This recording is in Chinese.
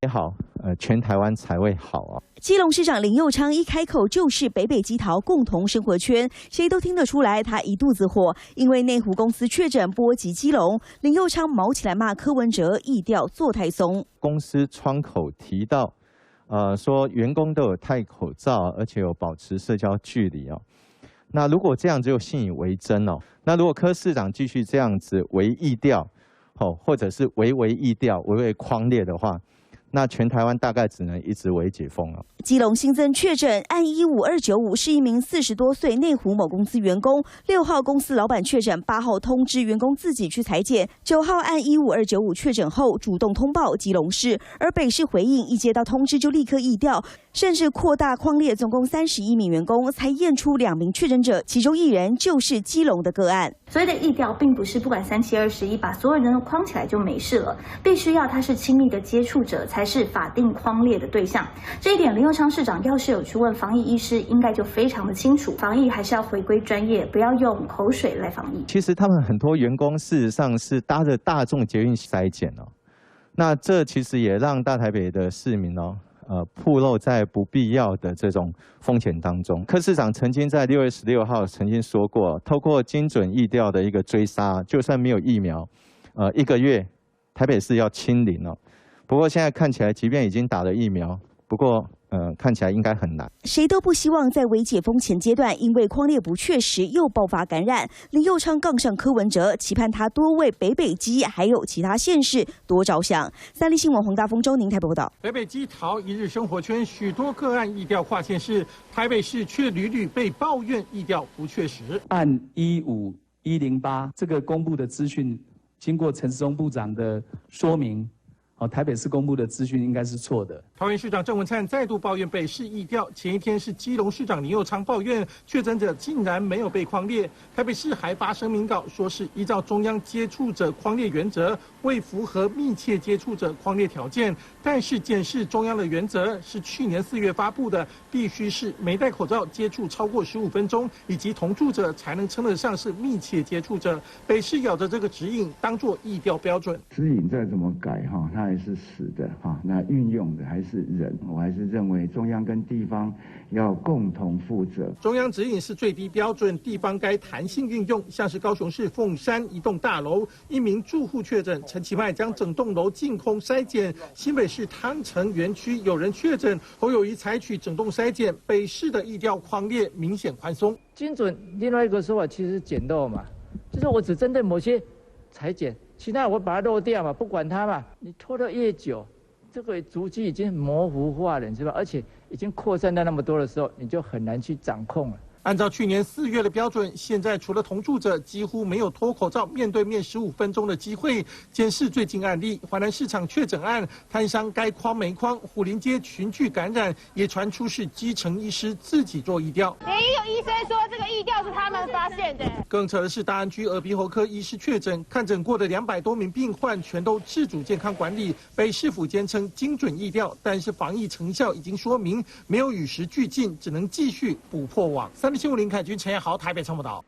好，全台湾才会好啊。基隆市长林右昌一开口就是北北基桃共同生活圈，谁都听得出来他一肚子火，因为内湖公司确诊波及基隆，林右昌毛起来骂柯文哲疫调做太松。公司窗口提到，说员工都有戴口罩，而且有保持社交距离哦。那如果这样就信以为真哦，那如果柯市长继续这样子为疫调，或者是为疫调、为匡列的话，那全台湾大概只能一直为解封了。基隆新增确诊，案15295是一名40多岁内湖某公司员工，6号公司老板确诊，8号通知员工自己去采检，9号案15295确诊后主动通报基隆市，而北市回应一接到通知就立刻疫调，甚至扩大匡列，总共31名员工才验出2名确诊者，其中1人就是基隆的个案。所谓的疫调，并不是不管3721把所有人都框起来就没事了，必须要他是亲密的接触者才是法定匡列的对象。这一点，林右昌市长要是有去问防疫医师，应该就非常的清楚。防疫还是要回归专业，不要用口水来防疫。其实他们很多员工事实上是搭着大众捷运筛检哦，那这其实也让大台北的市民暴露在不必要的这种风险当中。柯市长曾经在6月16号曾经说过，透过精准疫调的一个追杀，就算没有疫苗，1个月台北市要清零了。不过现在看起来，即便已经打了疫苗，不过看起来应该很难。谁都不希望在微解封前阶段，因为匡列不确实又爆发感染。林右昌杠上柯文哲，期盼他多为北基还有其他县市多着想。三立新闻黄大丰、周宁台北报道。北北基桃一日生活圈许多个案疫调跨县市，台北市却屡屡被抱怨疫调不确实。按15108这个公布的资讯，经过陈时中部长的说明。台北市公布的资讯应该是错的。桃园市长郑文灿再度抱怨北市疫调，前一天是基隆市长林右昌抱怨确诊者竟然没有被匡列，台北市还发声明稿说是依照中央接触者匡列原则，未符合密切接触者匡列条件。但是检视中央的原则是去年4月发布的，必须是没戴口罩接触超过15分钟，以及同住者才能称得上是密切接触者。北市咬着这个指引当作疫调标准，指引再怎么改它还是死的那运用的还是人，我还是认为中央跟地方要共同负责。中央指引是最低标准，地方该弹性运用。像是高雄市凤山一栋大楼，一名住户确诊，陈其迈将整栋楼净空筛检。新北市汤城园区有人确诊，侯友宜采取整栋筛检。北市的疫调匡列明显宽松。精准另外一个说法其实是简陋嘛，就是我只针对某些裁剪，其他我把它漏掉嘛，不管它嘛。你拖得越久，这个足迹已经模糊化了，你知道，而且已经扩散到那么多的时候，你就很难去掌控了。按照去年4月的标准，现在除了同住者，几乎没有脱口罩面对面15分钟的机会。检视最近案例，华南市场确诊案，摊商该框没框，虎林街群聚感染，也传出是基层医师自己做疫调。也有医生说这个疫调是他们发现的。更扯的是，大安区耳鼻喉科医师确诊，看诊过的200多名病患全都自主健康管理。北市府坚称精准疫调，但是防疫成效已经说明没有与时俱进，只能继续补破网。三立新闻林凯君、陈彦豪台北报道。